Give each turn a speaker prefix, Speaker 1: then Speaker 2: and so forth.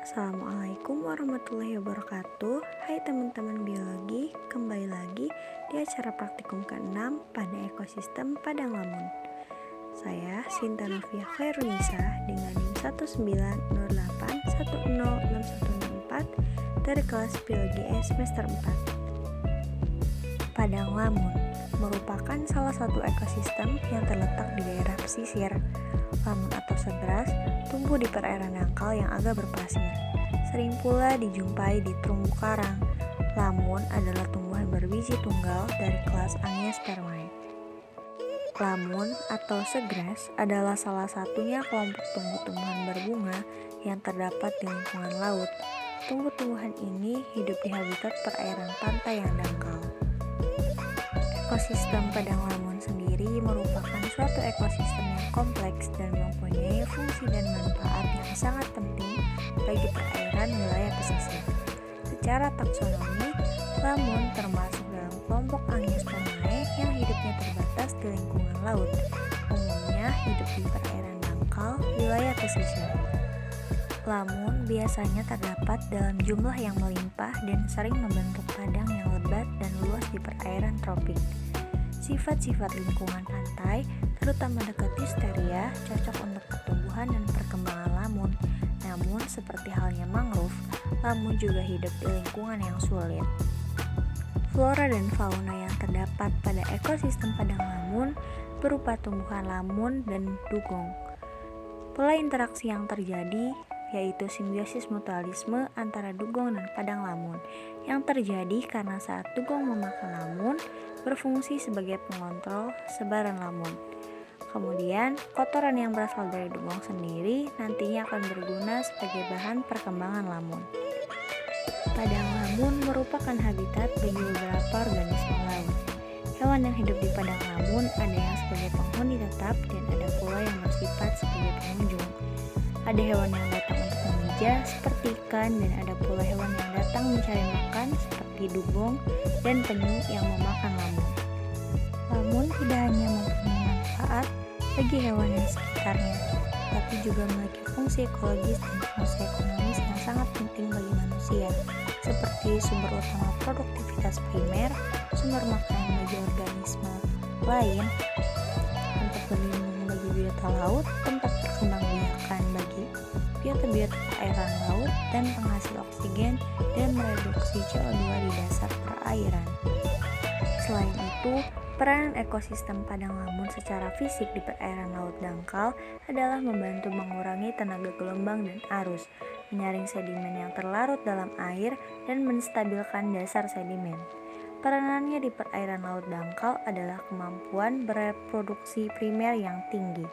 Speaker 1: Assalamualaikum warahmatullahi wabarakatuh. Hai teman-teman biologi, kembali lagi di acara praktikum ke-6 pada ekosistem Padang Lamun. Saya Sinta Novia Khairunisa dengan NIM 19081061164 dari kelas Biologi E semester 4. Padang Lamun merupakan salah satu ekosistem yang terletak di daerah pesisir. Lamun atau segras tumbuh di perairan dangkal yang agak berpasir. Sering pula dijumpai di terumbu karang. Lamun adalah tumbuhan berbiji tunggal dari kelas Angiospermae. Lamun atau segras adalah salah satunya kelompok tumbuh-tumbuhan berbunga yang terdapat di lingkungan laut. Tumbuh-tumbuhan ini hidup di habitat perairan pantai yang dangkal. Ekosistem Padang Lamun sendiri merupakan suatu ekosistem yang kompleks dan mempunyai fungsi dan manfaat yang sangat penting bagi perairan wilayah pesisir. Secara taksonomi, lamun termasuk dalam kelompok Angiospermae yang hidupnya terbatas di lingkungan laut, umumnya hidup di perairan dangkal wilayah pesisir. Lamun biasanya terdapat dalam jumlah yang melimpah dan sering membentuk padang yang lebat dan luas di perairan tropik. Sifat-sifat lingkungan pantai, terutama dekat histeria, cocok untuk pertumbuhan dan perkembangan lamun. Namun, seperti halnya mangrove, lamun juga hidup di lingkungan yang sulit. Flora dan fauna yang terdapat pada ekosistem padang lamun berupa tumbuhan lamun dan dugong. Pola interaksi yang terjadi yaitu simbiosis mutualisme antara dugong dan padang lamun yang terjadi karena saat dugong memakan lamun berfungsi sebagai pengontrol sebaran lamun. Kemudian, kotoran yang berasal dari dugong sendiri nantinya akan berguna sebagai bahan perkembangan lamun. Padang lamun merupakan habitat bagi beberapa organisme laut. Hewan yang hidup di padang lamun ada yang sebagai penghuni tetap dan ada pula yang bersifat sebagai pengunjung. Ada hewan yang datang untuk memijah seperti ikan dan ada pula hewan yang datang mencari makan seperti dugong dan penyu yang memakan lamun. Lamun tidak hanya mempunyai manfaat bagi hewan yang sekitarnya, tapi juga memiliki fungsi ekologis dan fungsi ekonomis yang sangat penting bagi manusia, seperti sumber utama produktivitas primer, sumber makanan bagi organisme lain, tempat berlindung bagi biota laut, tempat perkembangbiakan bagi biota-biota perairan laut, dan penghasil oksigen dan mereduksi CO2 di dasar perairan. Selain itu, peranan ekosistem padang lamun secara fisik di perairan laut dangkal adalah membantu mengurangi tenaga gelombang dan arus, menyaring sedimen yang terlarut dalam air, dan menstabilkan dasar sedimen. Peranannya di perairan laut dangkal adalah kemampuan bereproduksi primer yang tinggi.